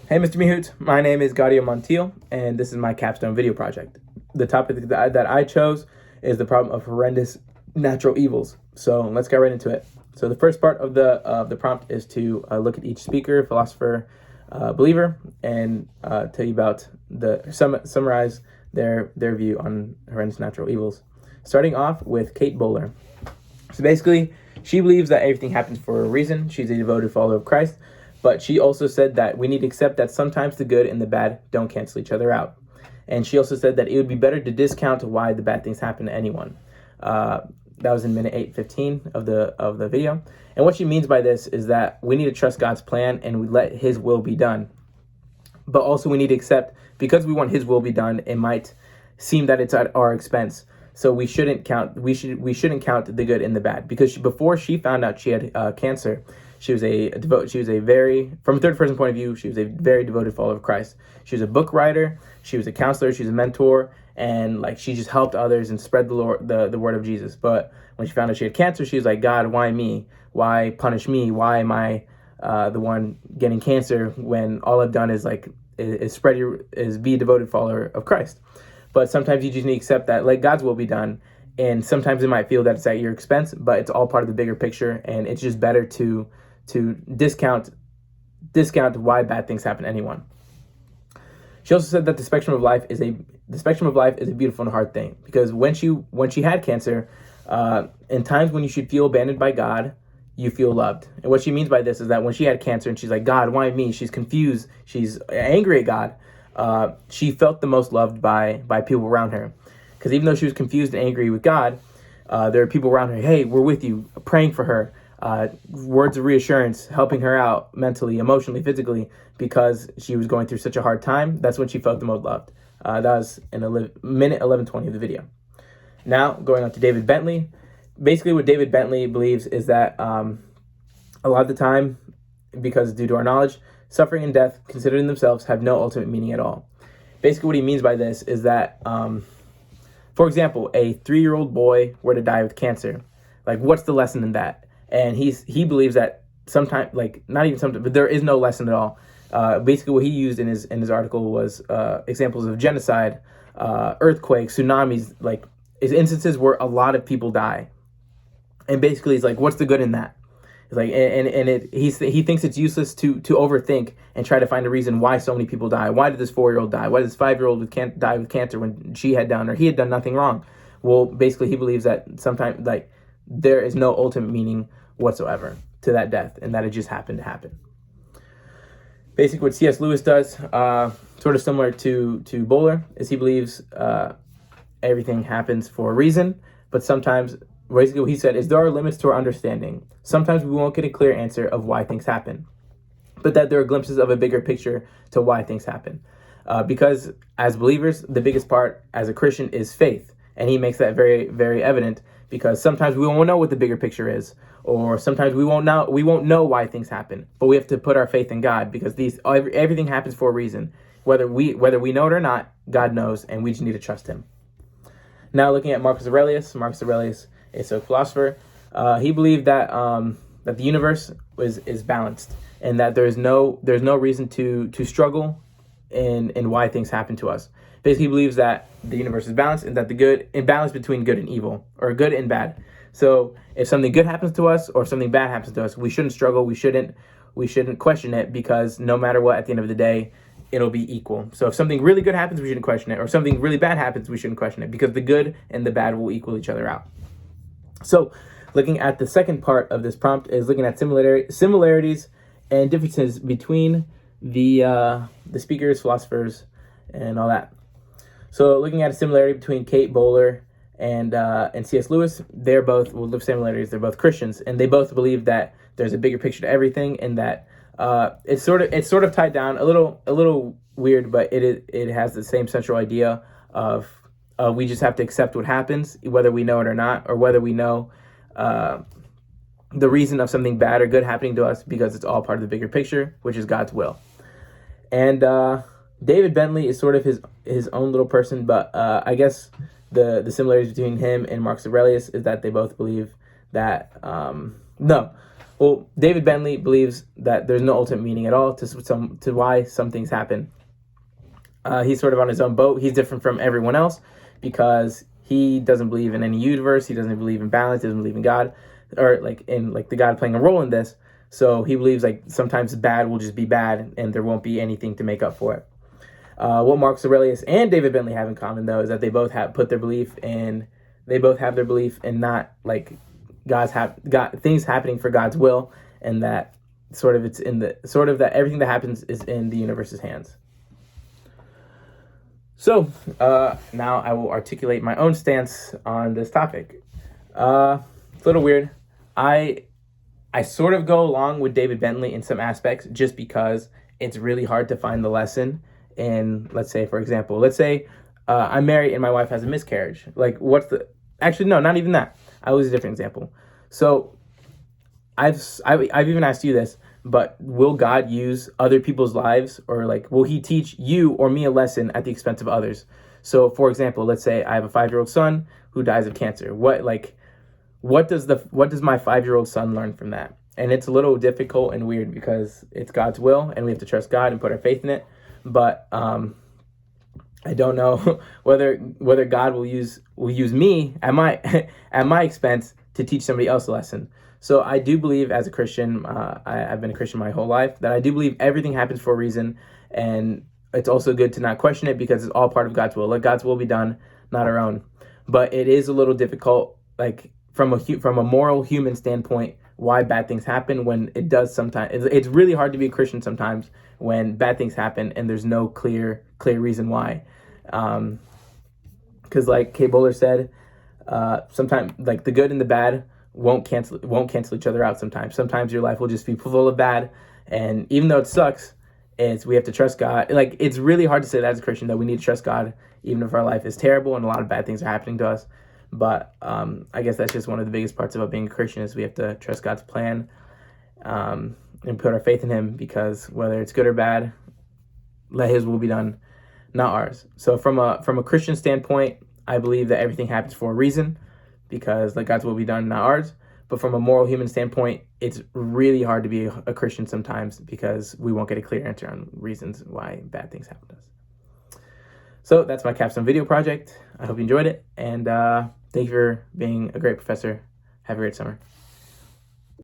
Hey, Mr. Mihoot. My name is Gadiel Montiel, and this is my capstone video project. The topic that I chose is the problem of horrendous natural evils. So let's get right into it. So the first part of the prompt is to look at each speaker, philosopher, believer, and tell you about summarize their view on horrendous natural evils. Starting off with Kate Bowler. So basically, she believes that everything happens for a reason. She's a devoted follower of Christ. But she also said that we need to accept that sometimes the good and the bad don't cancel each other out. And she also said that it would be better to discount why the bad things happen to anyone. That was in minute 8:15 of the video. And what she means by this is that we need to trust God's plan and we let His will be done. But also we need to accept, because we want His will be done, it might seem that it's at our expense. So we shouldn't count the good and the bad, because before she found out she had cancer, she was a very, from a third person point of view, she was a very devoted follower of Christ. She was a book writer, she was a counselor, she was a mentor, and she just helped others and spread the word of Jesus. But when she found out she had cancer, she was like, God, why me? Why punish me? Why am I the one getting cancer when all I've done is be a devoted follower of Christ? But sometimes you just need to accept that God's will be done. And sometimes it might feel that it's at your expense, but it's all part of the bigger picture. And it's just better to discount why bad things happen to anyone. She also said that the spectrum of life is a beautiful and hard thing, because when she had cancer, in times when you should feel abandoned by God, you feel loved. And what she means by this is that when she had cancer and she's like, God, why me? She's confused. She's angry at God. She felt the most loved by people around her. Because even though she was confused and angry with God, there are people around her, hey, we're with you, praying for her, words of reassurance, helping her out mentally, emotionally, physically, because she was going through such a hard time. That's when she felt the most loved. That was in minute 11:20 of the video. Now, going on to David Bentley. Basically, what David Bentley believes is that a lot of the time, because due to our knowledge, suffering and death, considered in themselves, have no ultimate meaning at all. Basically, what he means by this is that, for example, a 3-year-old boy were to die with cancer. What's the lesson in that? And he believes that sometimes, not even sometimes, but there is no lesson at all. Basically, what he used in his article was examples of genocide, earthquakes, tsunamis, instances where a lot of people die. And basically, he's like, what's the good in that? It's he thinks it's useless to overthink and try to find a reason why so many people die. Why did this 4-year-old die? Why did this 5-year-old die with cancer when she had done, or he had done nothing wrong? Well, basically, he believes that sometimes there is no ultimate meaning whatsoever to that death, and that it just happened to happen. Basically, what C.S. Lewis does, sort of similar to Bowler, is he believes everything happens for a reason, but sometimes, basically what he said is there are limits to our understanding. Sometimes we won't get a clear answer of why things happen, but that there are glimpses of a bigger picture to why things happen. Because as believers, the biggest part as a Christian is faith. And he makes that very, very evident, because sometimes we won't know what the bigger picture is, or sometimes we won't know why things happen. But we have to put our faith in God, because everything happens for a reason. Whether we know it or not, God knows, and we just need to trust Him. Now, looking at Marcus Aurelius. Marcus Aurelius is a philosopher. He believed that the universe is balanced, and that there's no reason to struggle in why things happen to us. Basically, he believes that the universe is balanced, and that balance between good and evil, or good and bad. So if something good happens to us or something bad happens to us, we shouldn't struggle. We shouldn't question it, because no matter what, at the end of the day, it'll be equal. So if something really good happens, we shouldn't question it, or something really bad happens, we shouldn't question it, because the good and the bad will equal each other out. So looking at the second part of this prompt is looking at similarities and differences between the speakers, philosophers, and all that. So looking at a similarity between Kate Bowler and C.S. Lewis, they're both, similarities, they're both Christians, and they both believe that there's a bigger picture to everything, and that it's sort of tied down, a little weird, but it has the same central idea of we just have to accept what happens, whether we know it or not, or whether we know the reason of something bad or good happening to us, because it's all part of the bigger picture, which is God's will. And David Bentley is sort of his own little person, but I guess the similarities between him and Marcus Aurelius is that they both believe that Well, David Bentley believes that there's no ultimate meaning at all to why some things happen. He's sort of on his own boat. He's different from everyone else because he doesn't believe in any universe. He doesn't believe in balance. He doesn't believe in God, or like the God playing a role in this. So he believes like sometimes bad will just be bad, and there won't be anything to make up for it. What Marcus Aurelius and David Bentley have in common, though, is that they both have their belief in not like God things happening for God's will, and that that everything that happens is in the universe's hands. So now I will articulate my own stance on this topic. It's a little weird. I sort of go along with David Bentley in some aspects, just because it's really hard to find the lesson in, let's say, for example, I'm married and my wife has a miscarriage. Like, actually, no, not even that. I'll use a different example. So I've even asked you this, but will God use other people's lives, or like, will he teach you or me a lesson at the expense of others? So for example, let's say I have a 5-year-old son who dies of cancer. What does my 5-year-old son learn from that? And it's a little difficult and weird because it's God's will and we have to trust God and put our faith in it. But I don't know whether God will use me at my expense to teach somebody else a lesson. So I do believe, as a Christian, I've been a Christian my whole life, that I do believe everything happens for a reason, and it's also good to not question it because it's all part of God's will. Let God's will be done, not our own. But it is a little difficult, like from a moral human standpoint, why bad things happen when it does sometimes. It's really hard to be a Christian sometimes when bad things happen and there's no clear reason why. Because like Kay Bowler said, sometimes like the good and the bad won't cancel each other out. Sometimes your life will just be full of bad, and even though it sucks, we have to trust God. Like, it's really hard to say that as a Christian, that we need to trust God even if our life is terrible and a lot of bad things are happening to us. But I guess that's just one of the biggest parts about being a Christian, is we have to trust God's plan, and put our faith in him, because whether it's good or bad, let his will be done, not ours. So from a Christian standpoint, I believe that everything happens for a reason, because let God's will be done, not ours. But from a moral human standpoint, it's really hard to be a Christian sometimes, because we won't get a clear answer on reasons why bad things happen to us. So that's my capstone video project. I hope you enjoyed it, and thank you for being a great professor. Have a great summer.